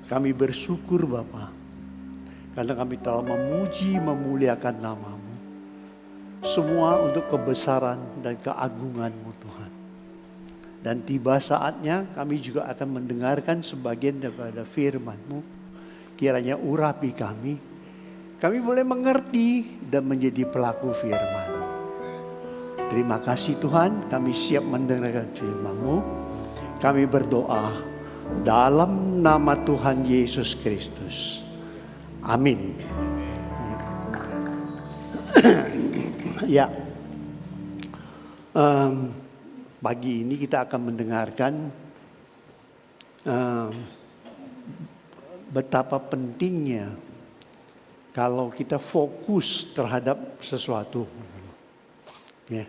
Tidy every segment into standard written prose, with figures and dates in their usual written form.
Kami bersyukur Bapa, karena kami telah memuji memuliakan nama-Mu. Semua untuk kebesaran dan keagungan-Mu Tuhan. Dan tiba saatnya kami juga akan mendengarkan sebagian daripada firman-Mu. Kiranya urapi kami. Kami boleh mengerti dan menjadi pelaku firman-Mu. Terima kasih Tuhan, kami siap mendengarkan firman-Mu. Kami berdoa dalam nama Tuhan Yesus Kristus. Amin. Ya, pagi ini kita akan mendengarkan betapa pentingnya kalau kita fokus terhadap sesuatu. Ya,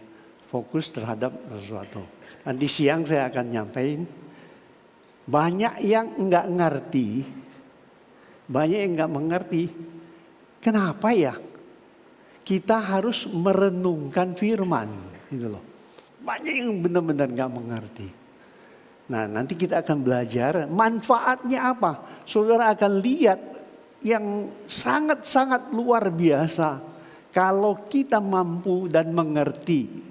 fokus terhadap sesuatu. Nanti siang saya akan nyampaikan, banyak yang enggak ngerti, banyak yang enggak mengerti. Kenapa ya kita harus merenungkan firman, gitu loh. Banyak yang benar-benar enggak mengerti. Nah, nanti kita akan belajar manfaatnya apa. Saudara akan lihat yang sangat-sangat luar biasa kalau kita mampu dan mengerti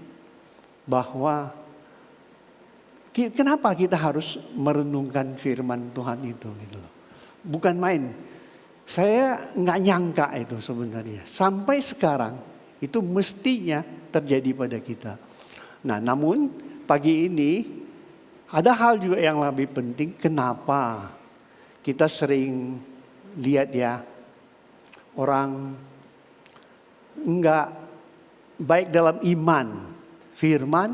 bahwa kenapa kita harus merenungkan firman Tuhan itu, gitu loh. Bukan main. Saya nggak nyangka itu sebenarnya. Sampai sekarang itu mestinya terjadi pada kita. Nah, namun pagi ini ada hal juga yang lebih penting. Kenapa kita sering lihat ya orang nggak baik dalam iman, firman,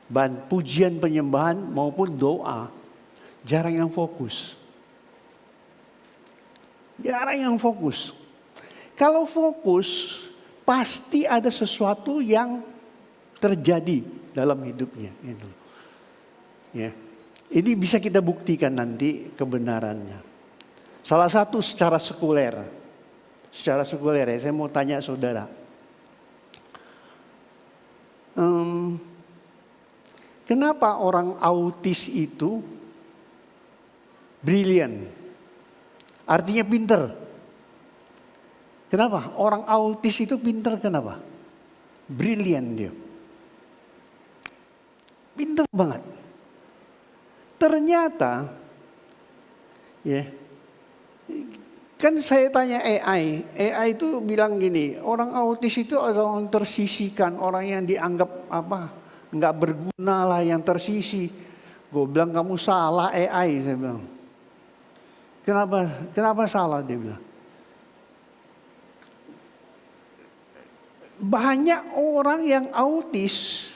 dan pujian penyembahan maupun doa, jarang yang fokus. Jarang yang fokus. Kalau fokus, pasti ada sesuatu yang terjadi dalam hidupnya. Gitu. Ya. Ini bisa kita buktikan nanti kebenarannya. Salah satu secara sekuler. Secara sekuler ya, saya mau tanya saudara. Kenapa orang autis itu brilian? Artinya pinter. Kenapa? Orang autis itu pinter kenapa? Brilian dia. Pinter banget. Ternyata, ya, kan saya tanya AI itu bilang gini, orang autis itu adalah orang tersisihkan, orang yang dianggap nggak berguna lah, yang tersisih. Gue bilang kamu salah AI, saya bilang. Kenapa salah dia bilang? Banyak orang yang autis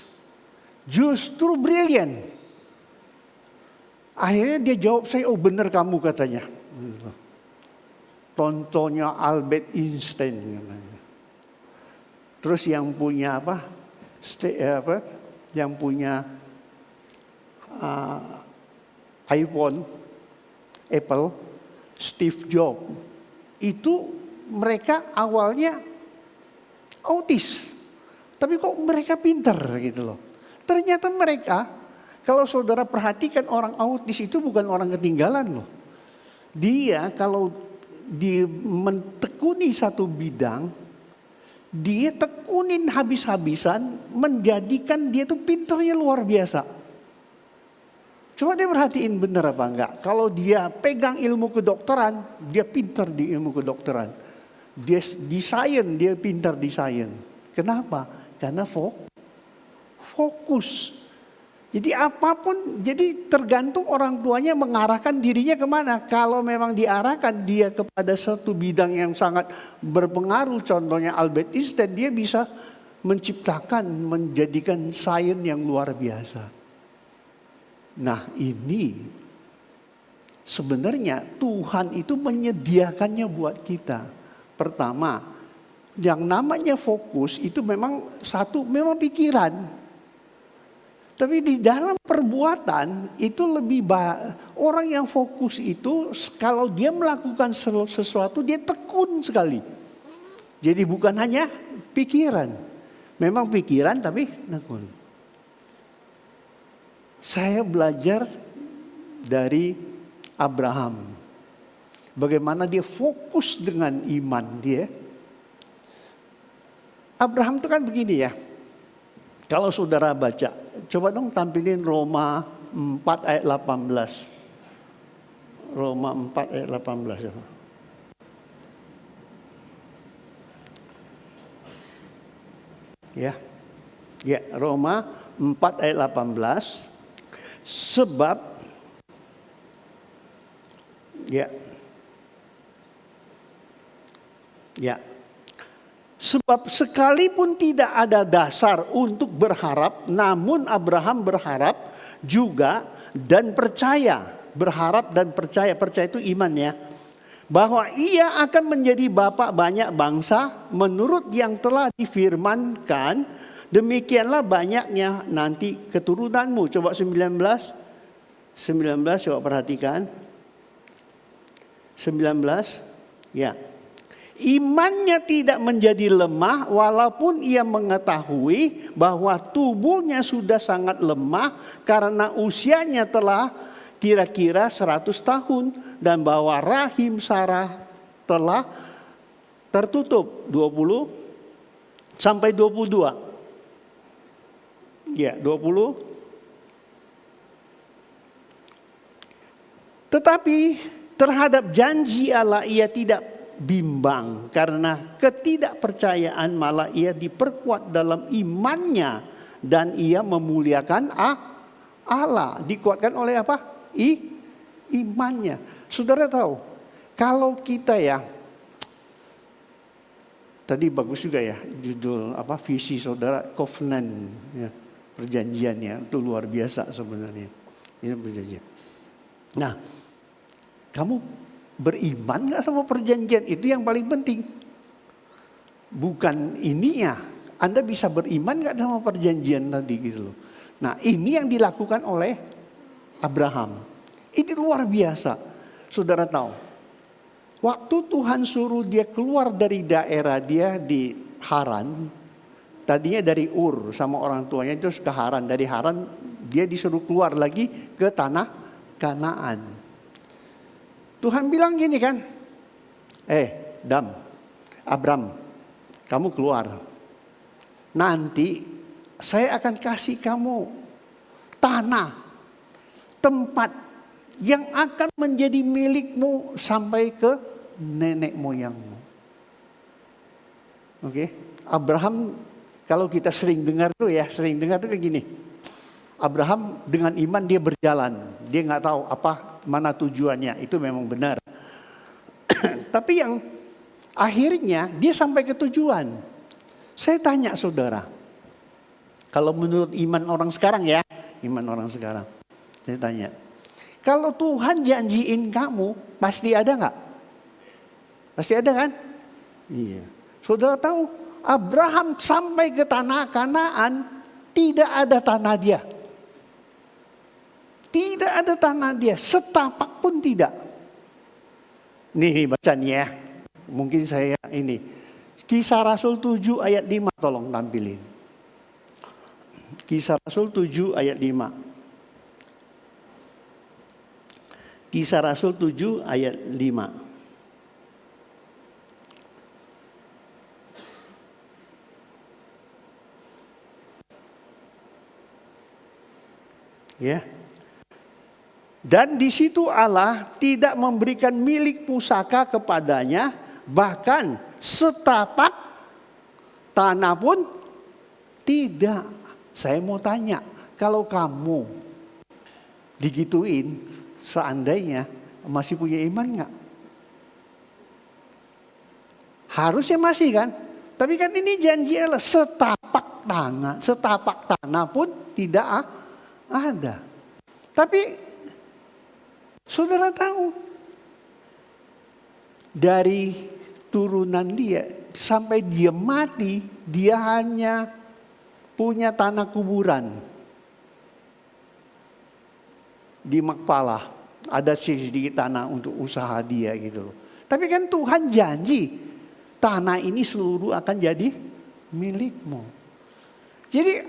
justru brilian. Akhirnya dia jawab saya, oh benar kamu katanya. Contohnya Albert Einstein. Terus yang punya yang punya iPhone, Apple, Steve Jobs. Itu mereka awalnya autis. Tapi kok mereka pintar gitu loh. Ternyata mereka, kalau saudara perhatikan orang autis itu bukan orang ketinggalan loh. Dia kalau dia mentekuni satu bidang, dia tekunin habis-habisan, menjadikan dia tuh pintarnya luar biasa. Coba dia perhatiin benar apa enggak. Kalau dia pegang ilmu kedokteran, dia pintar di ilmu kedokteran. Dia di sains, dia pintar di sains. Kenapa? Karena fokus. Jadi apapun, jadi tergantung orang tuanya mengarahkan dirinya kemana. Kalau memang diarahkan dia kepada satu bidang yang sangat berpengaruh, contohnya Albert Einstein, dia bisa menciptakan, menjadikan sains yang luar biasa. Nah ini sebenarnya Tuhan itu menyediakannya buat kita. Pertama, yang namanya fokus itu memang memang pikiran. Tapi di dalam perbuatan itu lebih orang yang fokus itu kalau dia melakukan sesuatu dia tekun sekali. Jadi bukan hanya pikiran. Memang pikiran tapi tekun. Saya belajar dari Abraham. Bagaimana dia fokus dengan iman dia. Abraham itu kan begini ya. Kalau saudara baca, coba dong tampilin Roma 4 ayat 18. Roma 4 ayat 18. Coba. Ya, Roma 4 ayat 18. Sebab sebab sekalipun tidak ada dasar untuk berharap, namun Abraham berharap juga dan percaya. Berharap dan percaya itu iman ya. Bahwa ia akan menjadi bapa banyak bangsa menurut yang telah difirmankan. Demikianlah banyaknya nanti keturunanmu. Coba 19 coba perhatikan. 19 ya. Imannya tidak menjadi lemah walaupun ia mengetahui bahwa tubuhnya sudah sangat lemah karena usianya telah kira-kira 100 tahun dan bahwa rahim Sarah telah tertutup 20 sampai 22. Ya, 20. Tetapi terhadap janji Allah ia tidak bimbang karena ketidakpercayaan, malah ia diperkuat dalam imannya dan ia memuliakan Allah. Dikuatkan oleh apa? Imannya. Saudara tahu, kalau kita ya, tadi bagus juga ya judul visi saudara, covenant ya, perjanjiannya itu luar biasa sebenarnya. Ini perjanjian. Nah, kamu beriman gak sama perjanjian? Itu yang paling penting. Bukan ininya. Anda bisa beriman gak sama perjanjian tadi gitu loh. Nah, ini yang dilakukan oleh Abraham. Ini luar biasa. Saudara tahu, waktu Tuhan suruh dia keluar dari daerah dia di Haran, tadinya dari Ur sama orang tuanya terus ke Haran. Dari Haran dia disuruh keluar lagi ke tanah Kanaan. Tuhan bilang gini kan, Abram, kamu keluar. Nanti saya akan kasih kamu tanah, tempat yang akan menjadi milikmu sampai ke nenek moyangmu. Oke, Abraham kalau kita sering dengar tuh kayak gini. Abraham dengan iman dia berjalan, dia nggak tahu mana tujuannya, itu memang benar. Tapi yang akhirnya dia sampai ke tujuan. Saya tanya saudara, kalau menurut iman orang sekarang ya, saya tanya, kalau Tuhan janjiin kamu, pasti ada nggak? Pasti ada kan? Iya. Saudara tahu, Abraham sampai ke tanah Kanaan, tidak ada tanah dia. Tidak ada tanah dia, setapak pun tidak. Nih bacanya ya. Mungkin saya ini. Kisah Rasul 7 ayat 5 tolong tampilin. Kisah Rasul 7 ayat 5. Kisah Rasul 7 ayat 5. Ya. Dan di situ Allah tidak memberikan milik pusaka kepadanya, bahkan setapak tanah pun tidak. Saya mau tanya, kalau kamu digituin, seandainya masih punya iman gak? Harusnya masih kan? Tapi kan ini janji Allah, setapak tanah pun tidak ada. Tapi saudara tahu, dari turunan dia sampai dia mati, dia hanya punya tanah kuburan di Makpala. Ada sedikit tanah untuk usaha dia gitu. Tapi kan Tuhan janji, tanah ini seluruh akan jadi milikmu. Jadi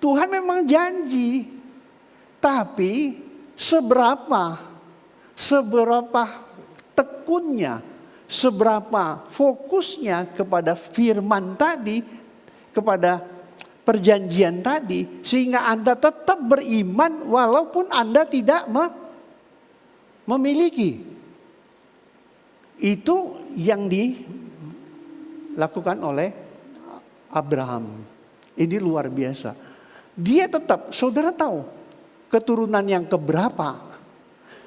Tuhan memang janji, tapi seberapa seberapa tekunnya, seberapa fokusnya kepada firman tadi, kepada perjanjian tadi, sehingga Anda tetap beriman walaupun Anda tidak memiliki. Itu yang dilakukan oleh Abraham. Ini luar biasa. Dia tetap, saudara tahu, keturunan yang keberapa?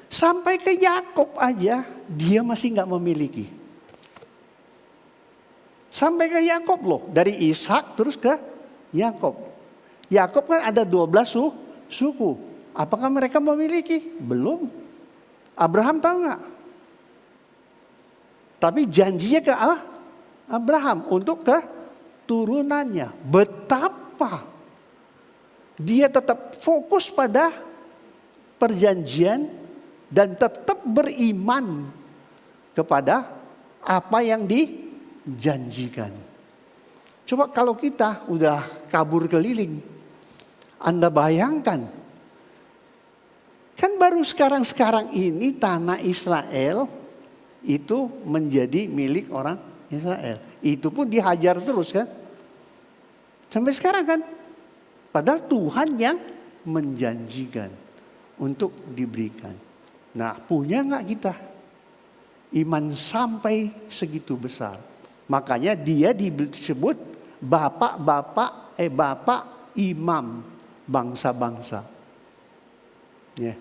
Sampai ke Yakub aja, dia masih nggak memiliki. Sampai ke Yakub loh, dari Ishak terus ke Yakub. Yakub kan ada 12 suku. Apakah mereka memiliki? Belum. Abraham tahu nggak? Tapi janjinya ke Abraham untuk keturunannya. Betapa dia tetap fokus pada perjanjian dan tetap beriman kepada apa yang dijanjikan. Coba kalau kita udah kabur keliling, Anda bayangkan, kan baru sekarang ini tanah Israel itu menjadi milik orang Israel. Itu pun dihajar terus kan. Sampai sekarang kan. Padahal Tuhan yang menjanjikan untuk diberikan. Nah, punya gak kita iman sampai segitu besar? Makanya dia disebut bapak imam bangsa-bangsa. Ya.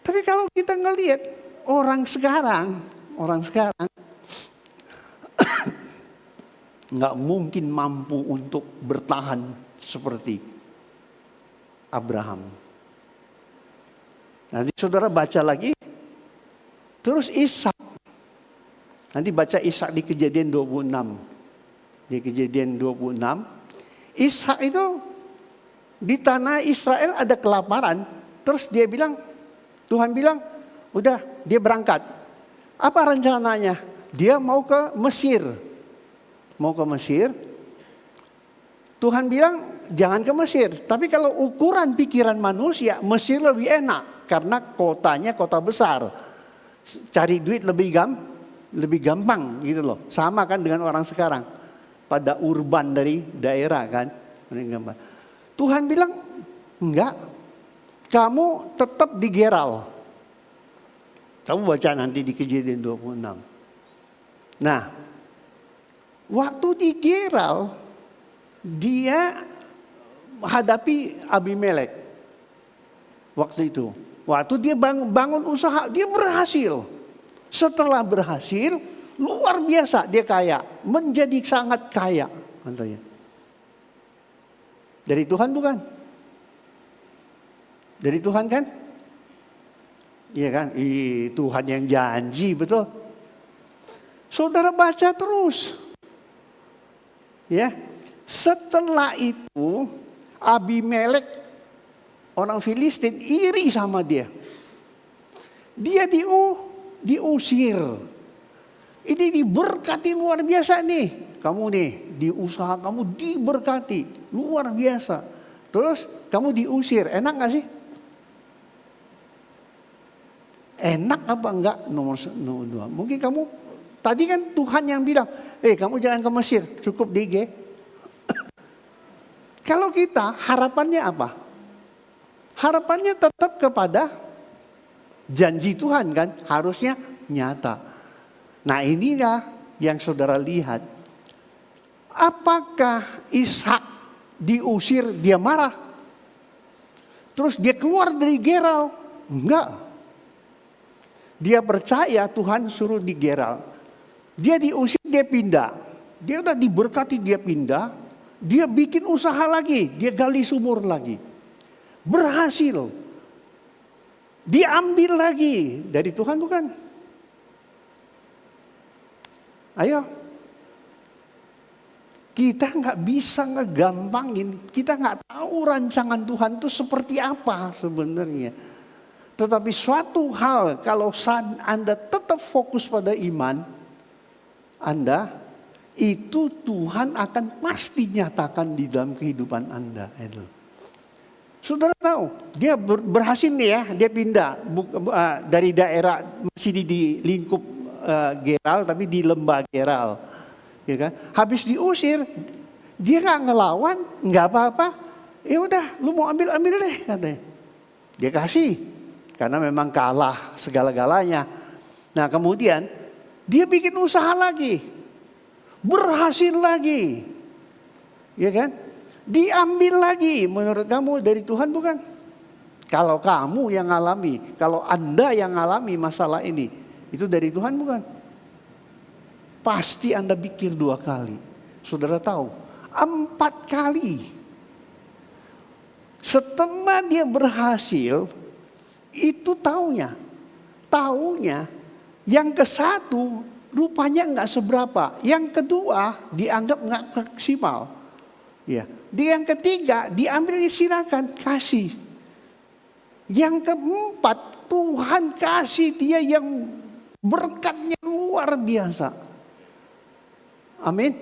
Tapi kalau kita ngelihat orang sekarang nggak mungkin mampu untuk bertahan seperti Abraham. Nanti saudara baca lagi, terus Ishak. Nanti baca Ishak di Kejadian 26. Di Kejadian 26, Ishak itu di tanah Israel ada kelaparan. Terus Tuhan bilang, udah dia berangkat. Apa rencananya? Dia mau ke Mesir. Tuhan bilang jangan ke Mesir. Tapi kalau ukuran pikiran manusia, Mesir lebih enak. Karena kotanya kota besar. Cari duit lebih gampang gitu loh. Sama kan dengan orang sekarang. Pada urban dari daerah kan. Tuhan bilang enggak. Kamu tetap di Geral. Kamu baca nanti di Kejadian 26. Nah, waktu di Geral, dia hadapi Abimelek. Waktu itu. Waktu dia bangun usaha, dia berhasil. Setelah berhasil, luar biasa dia kaya. Menjadi sangat kaya. Katanya. Dari Tuhan bukan? Dari Tuhan kan? Iya kan? Tuhan yang janji, betul. Saudara baca terus. Ya. Setelah itu Abimelek orang Filistin iri sama dia. Dia diusir. Ini diberkati luar biasa nih. Kamu nih di usaha kamu diberkati luar biasa. Terus kamu diusir, enak gak sih? Enak apa enggak? Nomor 2. Mungkin kamu tadi kan Tuhan yang bilang, kamu jangan ke Mesir, cukup di G. Kalau kita harapannya apa? Harapannya tetap kepada janji Tuhan kan, harusnya nyata. Nah inilah yang saudara lihat. Apakah Ishak diusir dia marah? Terus dia keluar dari Geral? Enggak. Dia percaya Tuhan suruh di Geral. Dia diusir, dia pindah. Dia udah diberkati, dia pindah. Dia bikin usaha lagi, dia gali sumur lagi. Berhasil. Diambil lagi dari Tuhan bukan? Ayo. Kita nggak bisa ngegampangin. Kita nggak tahu rancangan Tuhan itu seperti apa sebenarnya. Tetapi suatu hal kalau Anda tetap fokus pada iman Anda, itu Tuhan akan pasti nyatakan di dalam kehidupan Anda. Saudara tahu, dia berhasil nih ya, dia pindah dari daerah masih di lingkup Geral, tapi di lembah Geral, ya kan? Habis diusir, dia nggak ngelawan, nggak apa-apa. Ya udah, lu mau ambil deh katanya. Dia kasih, karena memang kalah segala-galanya. Nah kemudian dia bikin usaha lagi, berhasil lagi, ya kan? Diambil lagi. Menurut kamu dari Tuhan bukan? Kalau kamu yang ngalami, kalau Anda yang ngalami masalah ini, itu dari Tuhan bukan? Pasti Anda pikir 2 kali. Saudara tahu, 4 kali setelah dia berhasil, itu taunya yang ke-1 rupanya nggak seberapa, yang kedua dianggap nggak maksimal, ya. Di yang ketiga diambil, silakan kasih. Yang ke-4 Tuhan kasih dia yang berkatnya luar biasa. Amin.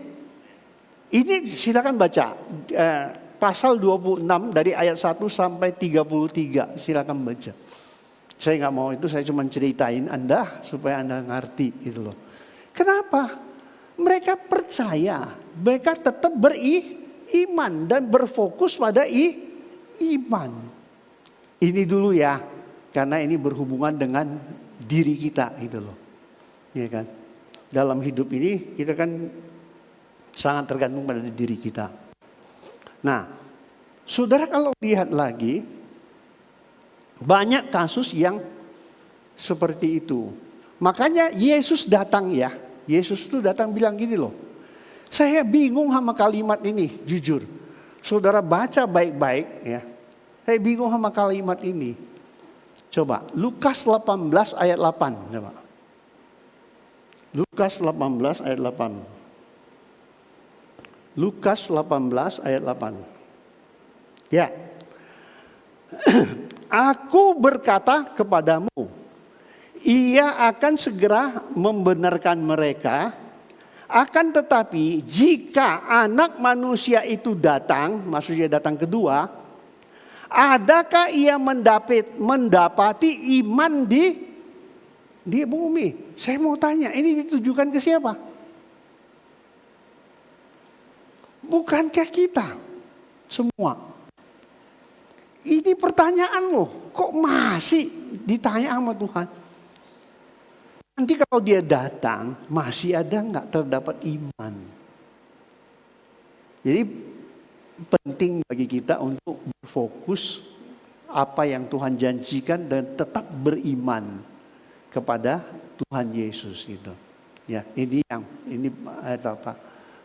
Ini silakan baca pasal 26 dari ayat 1 sampai 33. Silakan baca. Saya nggak mau itu, saya cuma ceritain Anda supaya Anda ngerti gitu loh. Kenapa? Mereka percaya, mereka tetap beriman dan berfokus pada iman. Ini dulu ya, karena ini berhubungan dengan diri kita gitu loh. Ya kan? Dalam hidup ini kita kan sangat tergantung pada diri kita. Nah, saudara kalau lihat lagi, banyak kasus yang seperti itu. Makanya Yesus datang ya. Yesus tuh datang bilang gini loh. Saya bingung sama kalimat ini, jujur. Saudara baca baik-baik ya. Saya bingung sama kalimat ini. Coba Lukas 18 ayat 8. Coba. Lukas 18 ayat 8. Lukas 18 ayat 8. Ya. Aku berkata kepadamu, ia akan segera membenarkan mereka. Akan tetapi jika anak manusia itu datang, maksudnya datang kedua, adakah ia mendapati iman di bumi? Saya mau tanya, ini ditujukan ke siapa? Bukankah kita semua? Ini pertanyaan loh, kok masih ditanya sama Tuhan? Nanti kalau dia datang, masih ada nggak terdapat iman? Jadi penting bagi kita untuk berfokus apa yang Tuhan janjikan dan tetap beriman kepada Tuhan Yesus itu. Ya, ini apa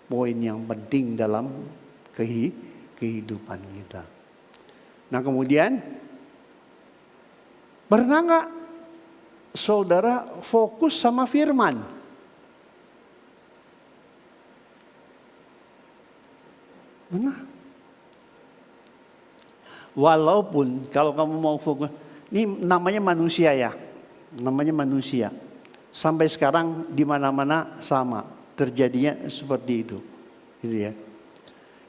poin yang penting dalam kehidupan kita. Nah kemudian pernah nggak saudara fokus sama firman? Benar. Walaupun kalau kamu mau fokus, ini namanya manusia ya, namanya manusia. Sampai sekarang di mana-mana sama terjadinya seperti itu, gitu ya.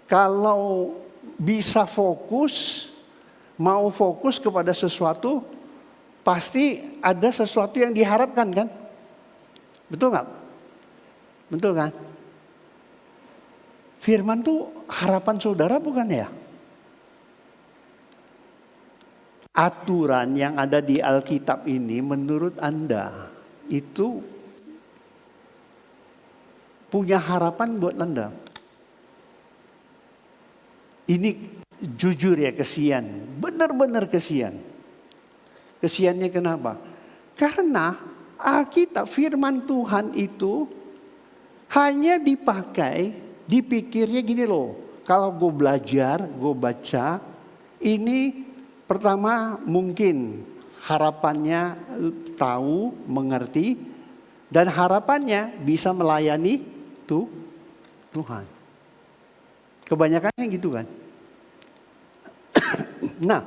Kalau bisa fokus, mau fokus kepada sesuatu, pasti ada sesuatu yang diharapkan kan? Betul nggak? Betul kan? Firman tuh harapan saudara bukan ya? Aturan yang ada di Alkitab ini menurut Anda itu punya harapan buat Anda. Ini jujur ya, kesian, benar-benar kesian. Kesiannya kenapa? Karena Alkitab firman Tuhan itu hanya dipakai, dipikirnya gini loh. Kalau gue belajar, gue baca, ini pertama mungkin harapannya tahu, mengerti, dan harapannya bisa melayani Tuhan. Kebanyakannya gitu kan. Nah,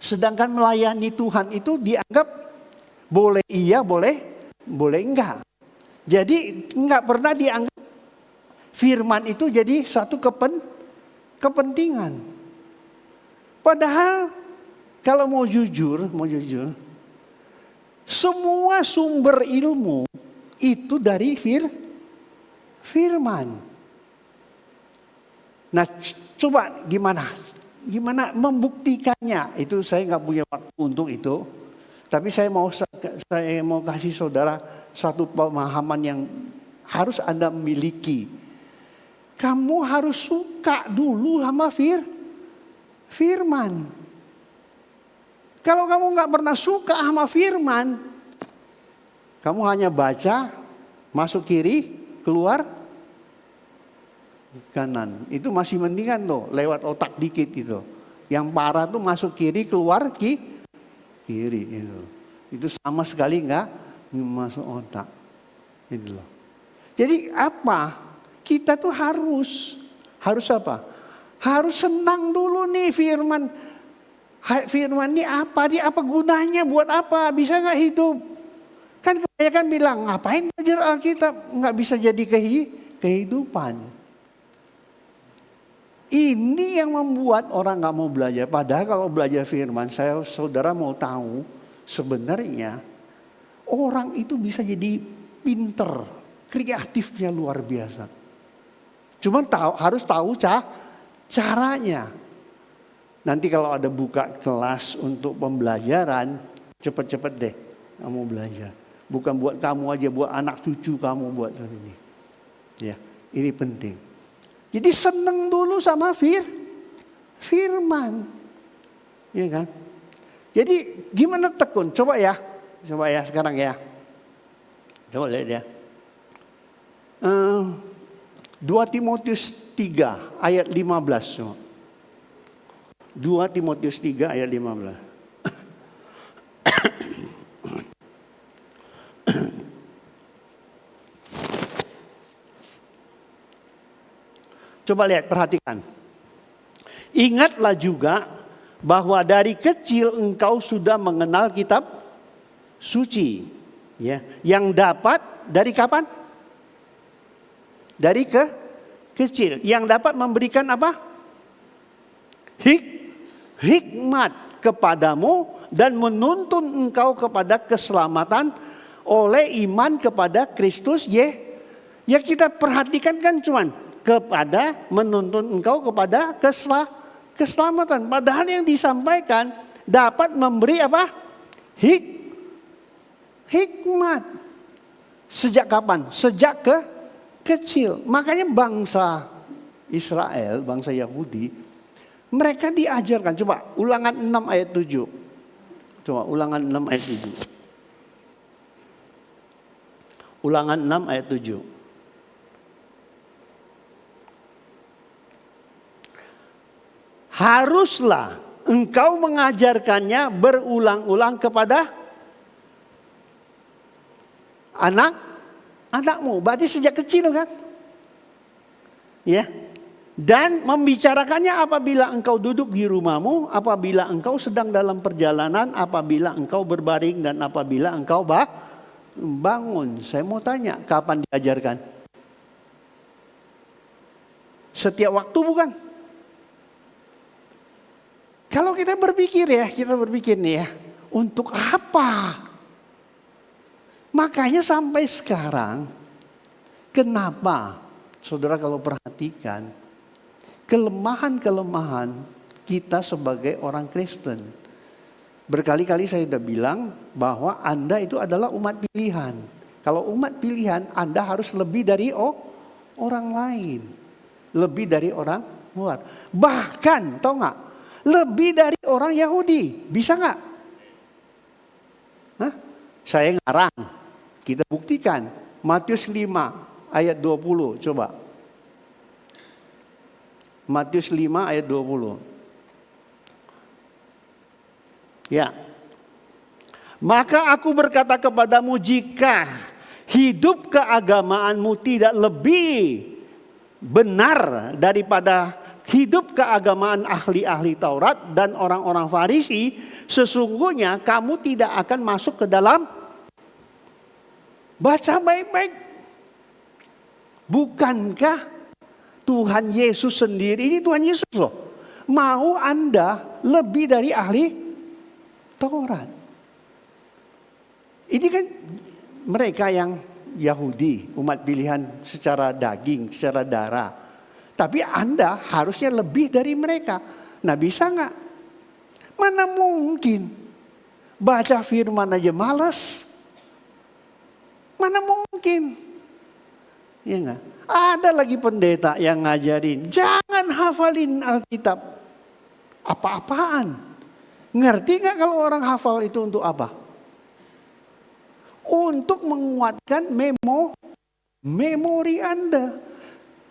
sedangkan melayani Tuhan itu dianggap boleh iya, boleh enggak. Jadi enggak pernah dianggap firman itu jadi satu kepentingan. Padahal kalau mau jujur, semua sumber ilmu itu dari firman. Nah, coba gimana membuktikannya? Itu saya nggak punya waktu untuk itu. Tapi saya mau kasih saudara satu pemahaman yang harus Anda miliki. Kamu harus suka dulu sama firman. Kalau kamu nggak pernah suka sama firman, kamu hanya baca, masuk kiri, keluar kanan. Itu masih mendingan tuh, lewat otak dikit gitu. Yang parah tuh masuk kiri, keluar kiri itu. Itu sama sekali nggak masuk otak. Gitu loh. Jadi apa? Kita tuh harus apa? Harus senang dulu nih firman. Firman ini apa? Dia apa gunanya? Buat apa? Bisa nggak hidup? Kan kebanyakan bilang, ngapain belajar Alkitab? Nggak bisa jadi kehidupan. Ini yang membuat orang nggak mau belajar. Padahal kalau belajar firman, saudara mau tahu sebenarnya orang itu bisa jadi pinter, kreatifnya luar biasa. Cuman harus tahu caranya. Nanti kalau ada buka kelas untuk pembelajaran, cepet-cepet deh kamu belajar. Bukan buat kamu aja, buat anak cucu kamu buat ini. Ya, ini penting. Jadi seneng dulu sama firman. Iya kan? Jadi gimana tekun? Coba ya sekarang ya. Coba lihat ya. 2 Timotius 3 ayat 15. 2 Timotius 3 ayat 15. Coba lihat, perhatikan. Ingatlah juga bahwa dari kecil engkau sudah mengenal kitab suci. Ya, yang dapat dari kapan? Dari kecil. Yang dapat memberikan apa? Hikmat kepadamu dan menuntun engkau kepada keselamatan oleh iman kepada Kristus. Ya kita perhatikan kan cuman kepada menuntun engkau kepada keselamatan. Padahal yang disampaikan dapat memberi apa? Hikmat. Sejak kapan? Sejak kecil. Makanya bangsa Israel, bangsa Yahudi, mereka diajarkan. Coba Ulangan 6 ayat 7. Coba Ulangan 6 ayat 7. Ulangan 6 ayat 7. Haruslah engkau mengajarkannya berulang-ulang kepada anakmu. Berarti sejak kecil kan? Ya. Dan membicarakannya apabila engkau duduk di rumahmu, apabila engkau sedang dalam perjalanan, apabila engkau berbaring, dan apabila engkau bangun. Saya mau tanya, kapan diajarkan? Setiap waktu bukan? Kalau kita berpikir nih ya, untuk apa? Makanya sampai sekarang, kenapa? Saudara kalau perhatikan, kelemahan-kelemahan kita sebagai orang Kristen. Berkali-kali saya sudah bilang bahwa Anda itu adalah umat pilihan. Kalau umat pilihan, Anda harus lebih dari orang lain. Lebih dari orang luar. Bahkan, tahu nggak? Lebih dari orang Yahudi. Bisa nggak? Saya ngarang. Kita buktikan. Matius 5 ayat 20. Coba. Matius 5 ayat 20. Ya. Maka aku berkata kepadamu, jika hidup keagamaanmu tidak lebih benar daripada hidup keagamaan ahli-ahli Taurat dan orang-orang Farisi, sesungguhnya kamu tidak akan masuk ke dalam. Baca baik-baik. Bukankah Tuhan Yesus sendiri, ini Tuhan Yesus loh, mau Anda lebih dari ahli Taurat. Ini kan mereka yang Yahudi, umat pilihan secara daging, secara darah. Tapi Anda harusnya lebih dari mereka. Nah, bisa nggak? Mana mungkin? Baca firman aja malas. Mana mungkin? Ya nggak? Ada lagi pendeta yang ngajarin, jangan hafalin Alkitab apa-apaan. Ngerti nggak kalau orang hafal itu untuk apa? Untuk menguatkan memori Anda.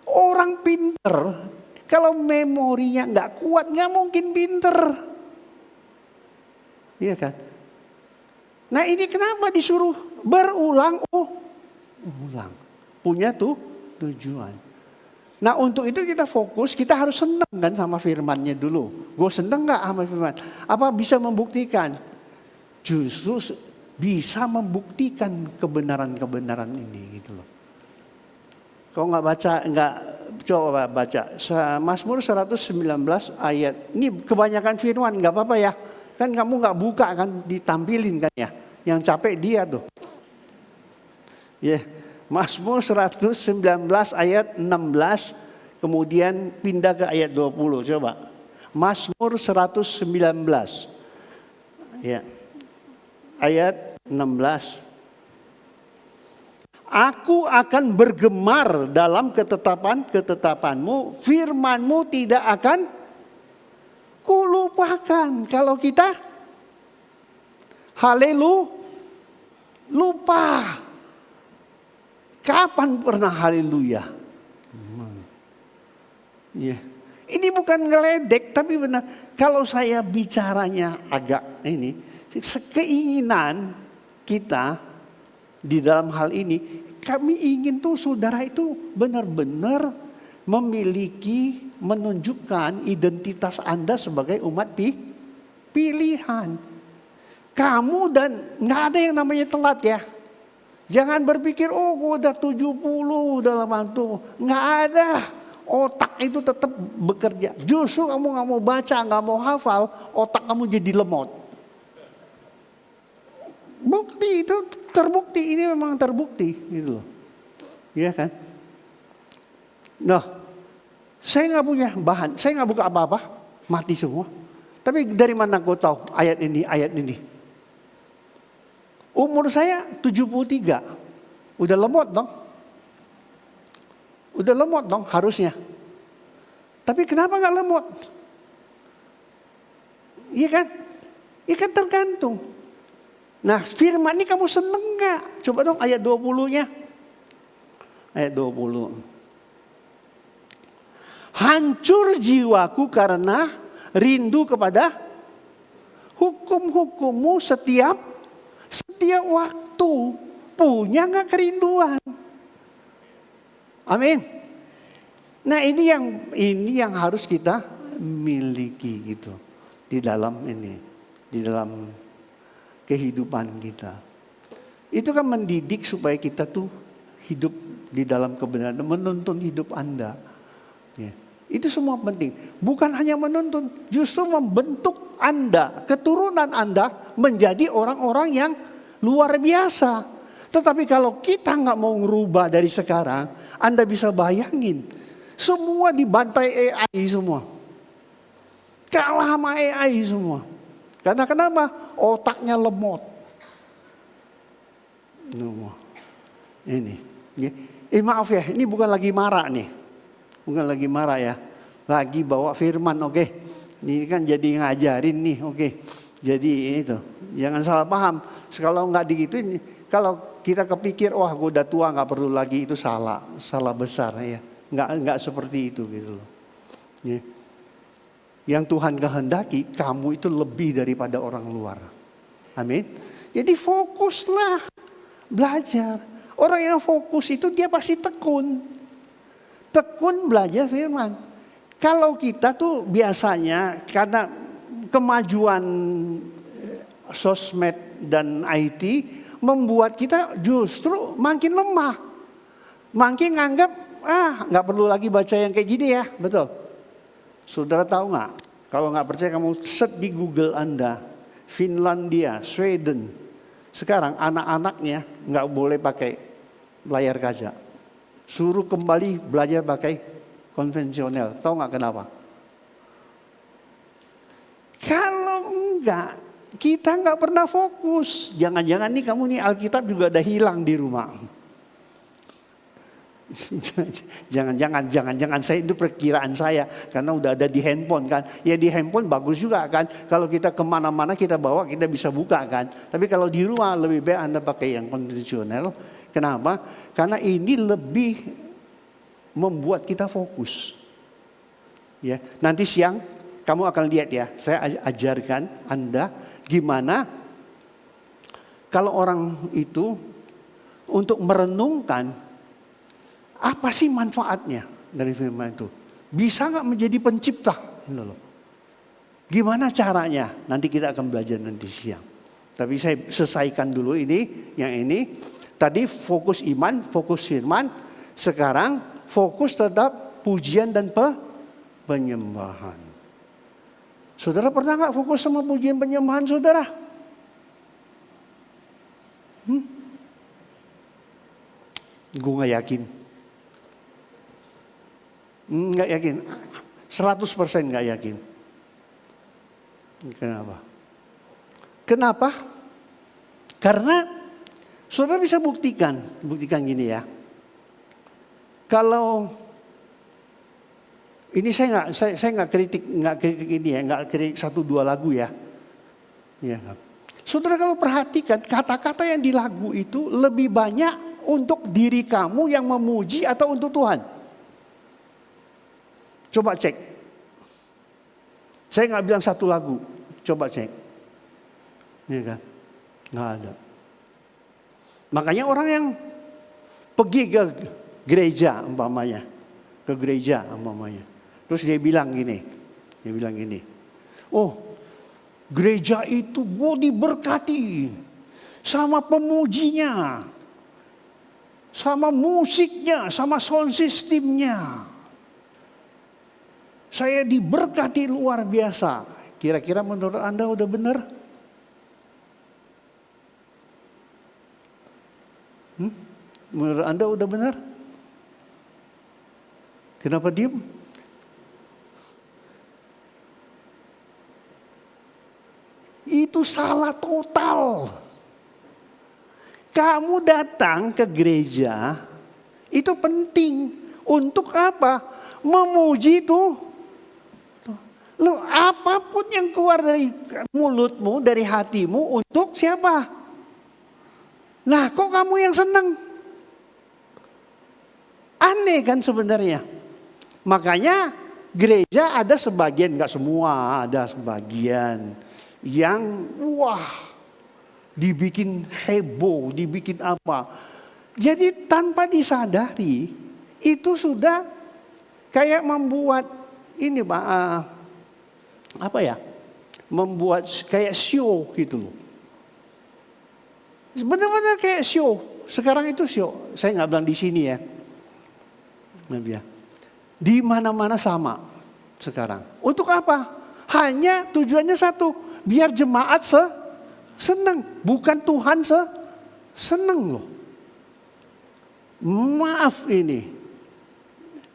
Orang pinter, kalau memorinya nggak kuat, nggak mungkin pinter. Iya kan? Nah, ini kenapa disuruh berulang? Ulang. Punya tujuan. Nah, untuk itu kita fokus, kita harus senang kan sama firmannya dulu. Gue senang nggak sama firman? Apa bisa membuktikan? Justru bisa membuktikan kebenaran-kebenaran ini gitu loh. Kalau nggak baca, coba baca Mazmur 119 ayat. Ini kebanyakan firman, nggak apa-apa ya. Kan kamu nggak buka kan, ditampilin kan ya. Yang capek dia tuh. Ya, Mazmur 119 ayat 16, kemudian pindah ke ayat 20. Coba. Mazmur 119. Ya. Ayat 16. Aku akan bergemar dalam ketetapan-ketetapanmu, firmanmu tidak akan kulupakan. Kalau kita lupa. Kapan pernah haleluya? Ya. Ini bukan ngeledek, tapi benar. Kalau saya bicaranya agak ini, keinginan kita di dalam hal ini, kami ingin tuh saudara itu benar-benar memiliki, menunjukkan identitas Anda sebagai umat pilihan. Kamu dan nggak ada yang namanya telat ya. Jangan berpikir, gue udah 70 dalam waktu. Nggak ada. Otak itu tetap bekerja. Justru kamu nggak mau baca, nggak mau hafal, otak kamu jadi lemot. Bukti itu terbukti, ini memang terbukti gitu loh. Iya kan? Nah, saya nggak punya bahan, saya nggak buka apa-apa, mati semua. Tapi dari mana gue tahu ayat ini? Umur saya 73, udah lemot dong harusnya. Tapi kenapa nggak lemot? Iya kan? Iya kan tergantung. Nah, firman ini kamu seneng gak? Coba dong ayat 20-nya. Ayat 20. Hancur jiwaku karena rindu kepada hukum-hukummu setiap waktu. Punya gak kerinduan? Amin. Nah, ini yang harus kita miliki gitu. Di dalam kehidupan kita. Itu kan mendidik supaya kita tuh hidup di dalam kebenaran, menuntun hidup Anda. Ya. Itu semua penting. Bukan hanya menuntun, justru membentuk Anda, keturunan Anda menjadi orang-orang yang luar biasa. Tetapi kalau kita nggak mau merubah dari sekarang, Anda bisa bayangin, semua dibantai AI semua. Kalah sama AI semua. Karena kenapa? Otaknya lemot. Ini. Maaf ya, ini bukan lagi marah nih. Bukan lagi marah ya. Lagi bawa firman, oke. Ini kan jadi ngajarin nih, oke. Jadi itu, jangan salah paham. Kalau nggak digituin, kalau kita kepikir, wah gue udah tua nggak perlu lagi, itu salah besar ya. Nggak seperti itu gitu loh. Ya. Yang Tuhan kehendaki, kamu itu lebih daripada orang luar. Amin. Jadi fokuslah belajar. Orang yang fokus itu dia pasti tekun. Tekun belajar firman. Kalau kita tuh biasanya karena kemajuan sosmed dan IT membuat kita justru makin lemah. Makin nganggap, nggak perlu lagi baca yang kayak gini ya, betul. Saudara tahu nggak? Kalau nggak percaya kamu search di Google Anda, Finlandia, Sweden. Sekarang anak-anaknya nggak boleh pakai layar kaca. Suruh kembali belajar pakai konvensional. Tahu nggak kenapa? Kalau enggak, kita nggak pernah fokus. Jangan-jangan nih kamu nih Alkitab juga udah hilang di rumah. Jangan saya itu perkiraan saya karena udah ada di handphone kan. Ya di handphone bagus juga kan. Kalau kita kemana-mana kita bawa kita bisa buka kan. Tapi kalau di rumah lebih baik Anda pakai yang konvensional. Kenapa? Karena ini lebih membuat kita fokus. Ya, nanti siang kamu akan lihat ya. Saya ajarkan Anda gimana kalau orang itu untuk merenungkan apa sih manfaatnya dari firman itu? Bisa nggak menjadi pencipta? Gimana caranya? Nanti kita akan belajar nanti siang. Tapi saya selesaikan dulu ini, yang ini. Tadi fokus iman, fokus firman. Sekarang fokus tetap pujian dan penyembahan. Saudara pernah nggak fokus sama pujian penyembahan saudara? Gue nggak yakin. Nggak yakin, 100% nggak yakin. Kenapa? Kenapa? Karena saudara bisa buktikan gini ya. Kalau ini saya nggak kritik ini ya, nggak kritik 1-2 lagu ya. Ya. Saudara kalau perhatikan kata-kata yang di lagu itu lebih banyak untuk diri kamu yang memuji atau untuk Tuhan. Coba cek. Saya nggak bilang satu lagu. Coba cek. Iya kan? Nggak ada. Makanya orang yang pergi ke gereja umpamanya. Ke gereja umpamanya. Terus dia bilang gini. Oh, gereja itu gue diberkati. Sama pemujinya. Sama musiknya. Sama sound systemnya. Saya diberkati luar biasa. Kira-kira menurut Anda udah benar? Menurut Anda udah benar? Kenapa diam? Itu salah total. Kamu datang ke gereja, itu penting. Untuk apa? Memuji itu. Loh, apapun yang keluar dari mulutmu, dari hatimu untuk siapa? Nah, kok kamu yang senang? Aneh kan sebenarnya. Makanya gereja ada sebagian, nggak semua, ada sebagian yang dibikin heboh, dibikin apa. Jadi tanpa disadari itu sudah kayak membuat ini Pak. Membuat kayak show gitu loh. Benar-benar kayak show. Sekarang itu show. Saya nggak bilang di sini ya. Di mana-mana sama sekarang. Untuk apa? Hanya tujuannya satu. Biar jemaat senang. Bukan Tuhan senang loh. Maaf ini.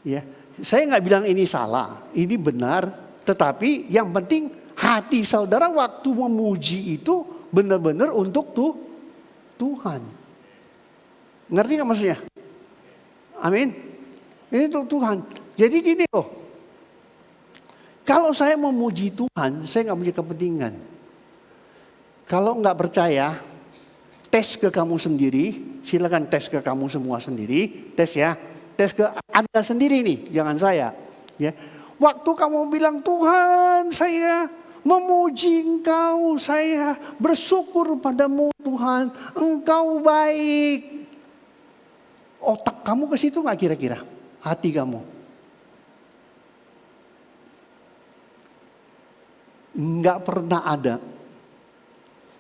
Ya, saya nggak bilang ini salah. Ini benar. Tetapi yang penting hati saudara waktu memuji itu benar-benar untuk Tuhan. Ngerti gak maksudnya? Amin. Ini untuk Tuhan. Jadi gini loh. Kalau saya memuji Tuhan, saya gak punya kepentingan. Kalau gak percaya, tes ke kamu sendiri. Silakan tes ke kamu semua sendiri. Tes ya. Tes ke Anda sendiri nih, jangan saya. Ya. Waktu kamu bilang Tuhan saya memuji Engkau, saya bersyukur padamu Tuhan, Engkau baik. Otak kamu ke situ nggak kira-kira? Hati kamu? Nggak pernah ada.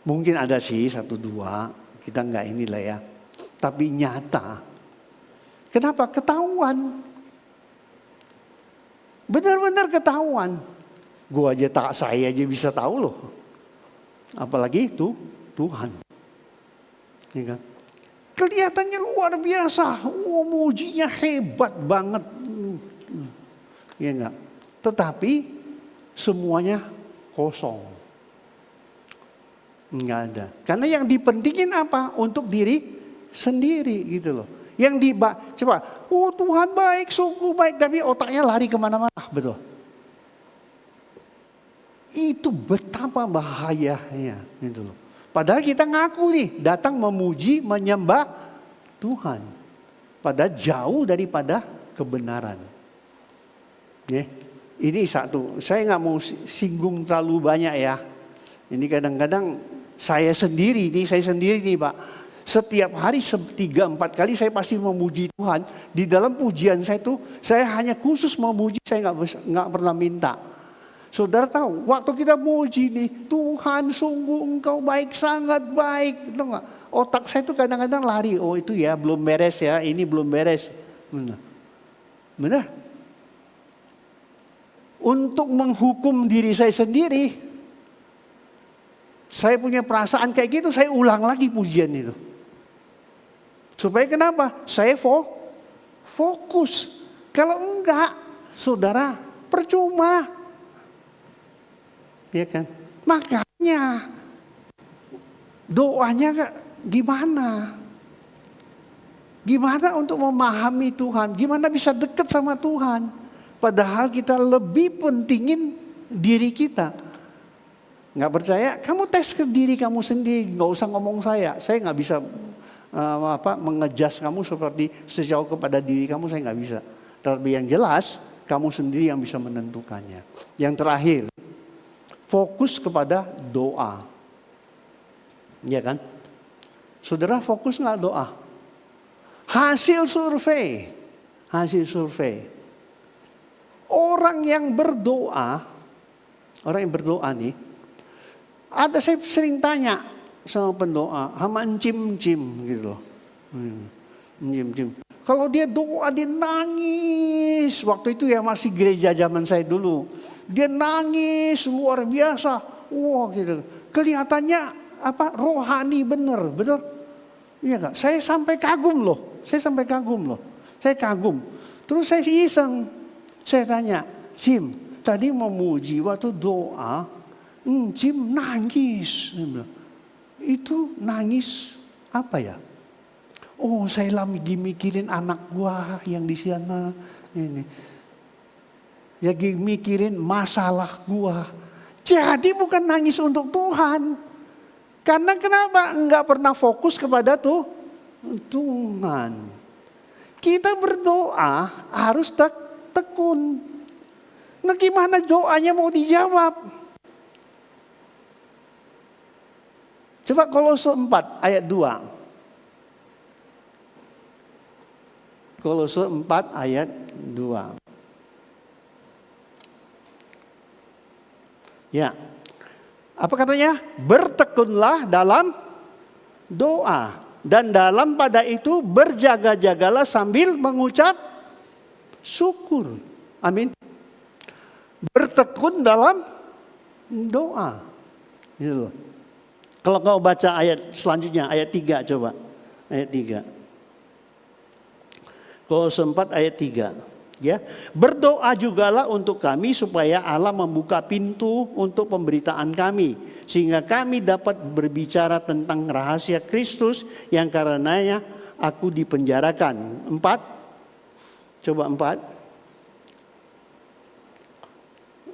Mungkin ada sih 1-2, kita nggak inilah ya. Tapi nyata. Kenapa? Ketahuan. Benar-benar ketahuan. Gua aja tak, saya aja bisa tahu loh. Apalagi itu Tuhan. Ya kan? Kelihatannya luar biasa. Mujinya hebat banget. Ya enggak? Tetapi semuanya kosong. Enggak ada. Karena yang dipentingin apa? Untuk diri sendiri gitu loh. Yang coba, Tuhan baik, sungguh baik, tapi otaknya lari kemana-mana, betul. Itu betapa bahayanya gitu loh. Padahal kita ngaku nih, datang memuji, menyembah Tuhan. Padahal jauh daripada kebenaran. Ya, ini satu, saya nggak mau singgung terlalu banyak ya. Ini kadang-kadang saya sendiri nih Pak. Setiap hari 3-4 kali saya pasti memuji Tuhan. Di dalam pujian saya tuh, saya hanya khusus memuji, saya nggak pernah minta. Saudara tahu, waktu kita muji nih, Tuhan sungguh Engkau baik, sangat baik. Tahu nggak? Otak saya tuh kadang-kadang lari, oh itu ya belum beres ya, ini belum beres. Benar? Untuk menghukum diri saya sendiri, saya punya perasaan kayak gitu, saya ulang lagi pujian itu. Supaya kenapa? Saya fokus. Kalau enggak, saudara, percuma. Ya kan? Makanya doanya gimana? Gimana untuk memahami Tuhan? Gimana bisa dekat sama Tuhan? Padahal kita lebih pentingin diri kita. Nggak percaya? Kamu tes ke diri kamu sendiri. Nggak usah ngomong saya. Saya nggak bisa mengejas kamu seperti sejauh kepada diri kamu. Saya nggak bisa. Tapi yang jelas, kamu sendiri yang bisa menentukannya. Yang terakhir, fokus kepada doa. Ya kan? Saudara fokus nggak doa? Hasil survei. Orang yang berdoa nih, saya sering tanya sama pendoa, sama encim-encim gitu loh. Encim-encim. Kalau dia doa, dia nangis. Waktu itu ya masih gereja zaman saya dulu. Dia nangis luar biasa. Wah gitu. Kelihatannya rohani bener, betul? Iya enggak? Saya sampai kagum loh. Saya kagum. Terus saya iseng. Saya tanya, Jim, tadi memuji waktu doa, Jim nangis. Itu nangis apa ya? Oh, saya lagi mikirin anak gua yang di sana. Ini. Lagi mikirin masalah gua. Jadi bukan nangis untuk Tuhan. Karena kenapa? Enggak pernah fokus kepada Tuhan. Kita berdoa harus tekun. Nah gimana doanya mau dijawab? Coba Kolose 4 ayat 2. Kolose 4 ayat 2. Ya. Apa katanya? Bertekunlah dalam doa. Dan dalam pada itu berjaga-jagalah sambil mengucap syukur. Amin. Bertekun dalam doa. Gitu loh. Kalau kau baca ayat selanjutnya, ayat 3 coba. Ayat 3. Kolose 4 ayat 3. Ya, berdoa jugalah untuk kami supaya Allah membuka pintu untuk pemberitaan kami, sehingga kami dapat berbicara tentang rahasia Kristus yang karenanya aku dipenjarakan. 4. Coba 4.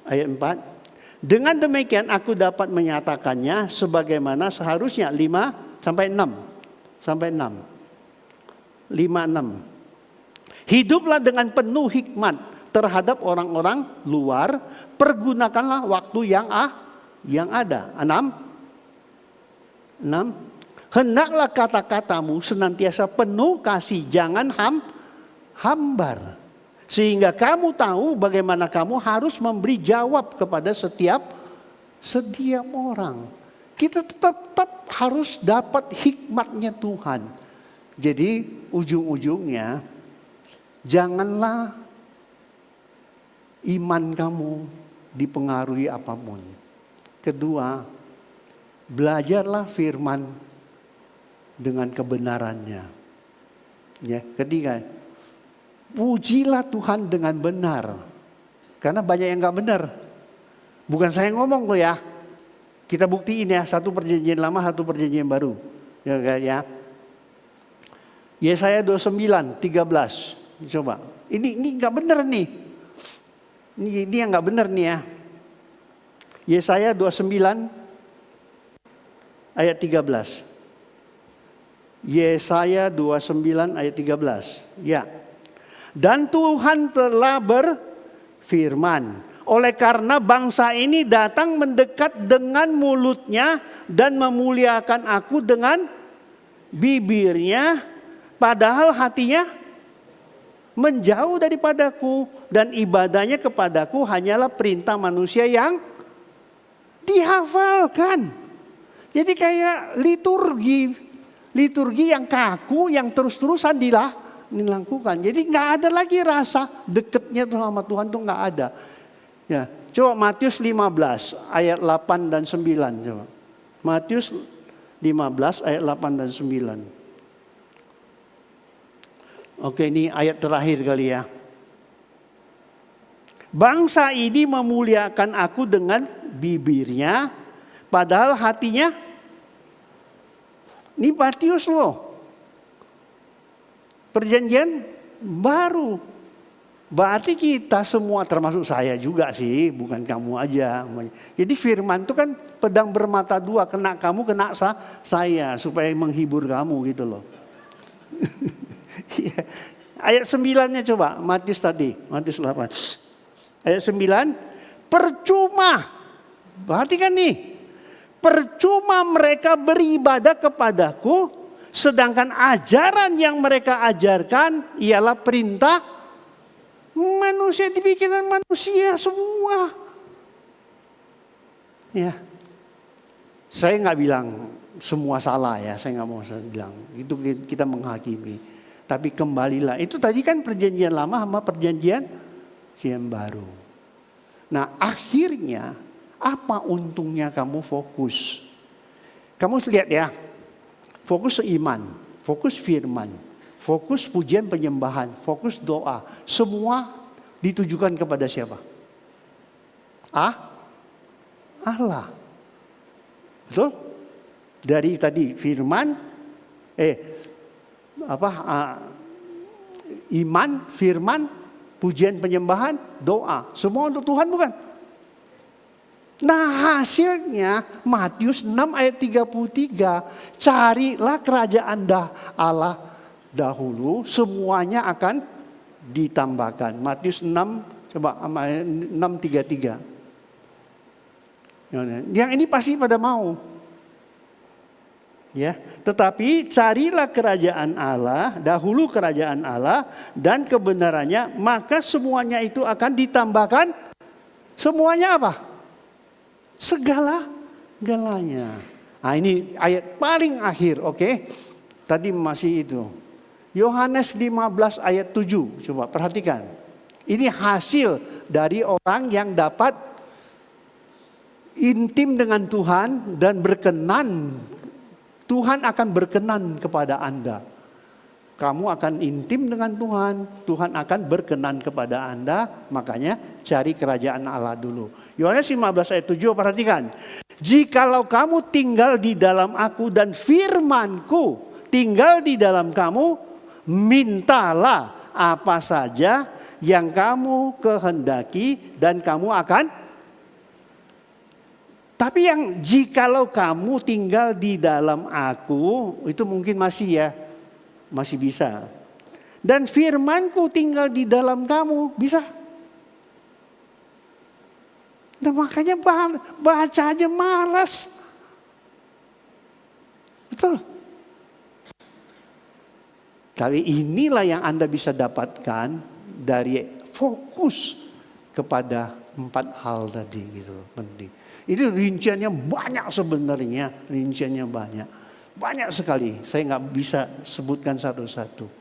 Ayat 4. Dengan demikian aku dapat menyatakannya sebagaimana seharusnya. 5 sampai 6. Sampai 6. 5 6. Hiduplah dengan penuh hikmat terhadap orang-orang luar. Pergunakanlah waktu yang ada. 6. Hendaklah kata-katamu senantiasa penuh kasih, jangan hambar. Sehingga kamu tahu bagaimana kamu harus memberi jawab kepada setiap orang. Kita tetap harus dapat hikmatnya Tuhan. Jadi ujung-ujungnya, janganlah iman kamu dipengaruhi apapun. Kedua, belajarlah firman dengan kebenarannya. Ya, ketiga, pujilah Tuhan dengan benar. Karena banyak yang gak benar. Bukan saya ngomong loh ya. Kita buktiin ya, satu perjanjian lama, satu perjanjian baru. Ya. Yesaya 29, 13. Coba. Ini gak benar nih. Ini yang gak benar nih ya. Yesaya 29 ayat 13. Yesaya 29 ayat 13. Ya. Dan Tuhan telah berfirman, oleh karena bangsa ini datang mendekat dengan mulutnya dan memuliakan aku dengan bibirnya, padahal hatinya menjauh daripadaku dan ibadahnya kepadaku hanyalah perintah manusia yang dihafalkan. Jadi kayak liturgi yang kaku, yang terus-terusan dilakukan. Jadi nggak ada lagi rasa dekatnya sama Tuhan tuh nggak ada. Ya, coba Matius 15 ayat 8 dan 9 coba. Matius 15 ayat 8 dan 9. Oke, ini ayat terakhir kali ya. Bangsa ini memuliakan aku dengan bibirnya, padahal hatinya, ini Matius loh. Perjanjian baru. Berarti kita semua, termasuk saya juga sih, bukan kamu aja. Jadi firman itu kan pedang bermata dua, kena kamu, kena saya, supaya menghibur kamu gitu loh. Ayat 9-nya coba, Matius tadi, Matius 8. Ayat 9, percuma. Perhatikan nih. Percuma mereka beribadah kepadaku, sedangkan ajaran yang mereka ajarkan ialah perintah manusia, dibikinan manusia semua. Ya. Saya nggak bilang semua salah ya, saya nggak mau bilang. Itu kita menghakimi. Tapi kembalilah, itu tadi kan perjanjian lama sama perjanjian yang baru. Nah akhirnya apa untungnya kamu fokus? Kamu lihat ya, fokus iman, fokus firman, fokus pujian penyembahan, fokus doa. Semua ditujukan kepada siapa? Allah. Betul? Dari tadi firman, iman, firman, pujian penyembahan, doa. Semua untuk Tuhan bukan? Nah hasilnya Matius 6 ayat 33. Carilah kerajaan Allah dahulu, semuanya akan ditambahkan. Matius 6, coba 6:33. Yang ini pasti pada mau. Ya, tetapi carilah kerajaan Allah, dahulu kerajaan Allah dan kebenarannya, maka semuanya itu akan ditambahkan. Semuanya apa? Segala-galanya. Nah ini ayat paling akhir, oke? Tadi masih itu. Yohanes 15 ayat 7, coba perhatikan. Ini hasil dari orang yang dapat intim dengan Tuhan dan berkenan. Tuhan akan berkenan kepada Anda. Kamu akan intim dengan Tuhan, Tuhan akan berkenan kepada Anda, makanya cari kerajaan Allah dulu. Yohanes 15 ayat 7, perhatikan. Jikalau kamu tinggal di dalam aku dan firmanku tinggal di dalam kamu, mintalah apa saja yang kamu kehendaki dan kamu akan. Tapi yang jikalau kamu tinggal di dalam aku, itu mungkin masih bisa. Dan firmanku tinggal di dalam kamu, bisa. Nah makanya baca aja malas. Betul. Tapi inilah yang Anda bisa dapatkan dari fokus kepada 4 hal tadi gitu loh, penting. Ini rinciannya banyak sebenarnya, banyak sekali. Saya nggak bisa sebutkan satu-satu.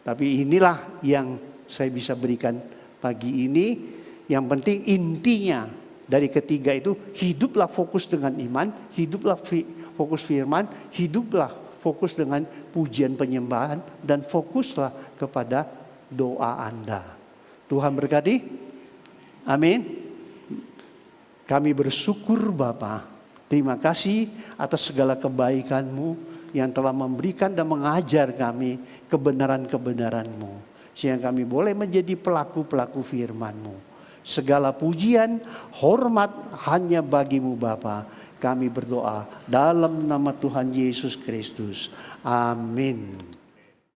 Tapi inilah yang saya bisa berikan pagi ini. Yang penting intinya Dari ketiga itu, hiduplah fokus dengan iman, hiduplah fokus firman, hiduplah fokus dengan pujian penyembahan, dan fokuslah kepada doa Anda. Tuhan berkati. Amin. Kami bersyukur Bapa. Terima kasih atas segala kebaikan-Mu yang telah memberikan dan mengajar kami kebenaran-kebenaran-Mu. Sehingga kami boleh menjadi pelaku-pelaku firman-Mu. Segala pujian, hormat hanya bagi-Mu Bapa. Kami berdoa dalam nama Tuhan Yesus Kristus. Amin.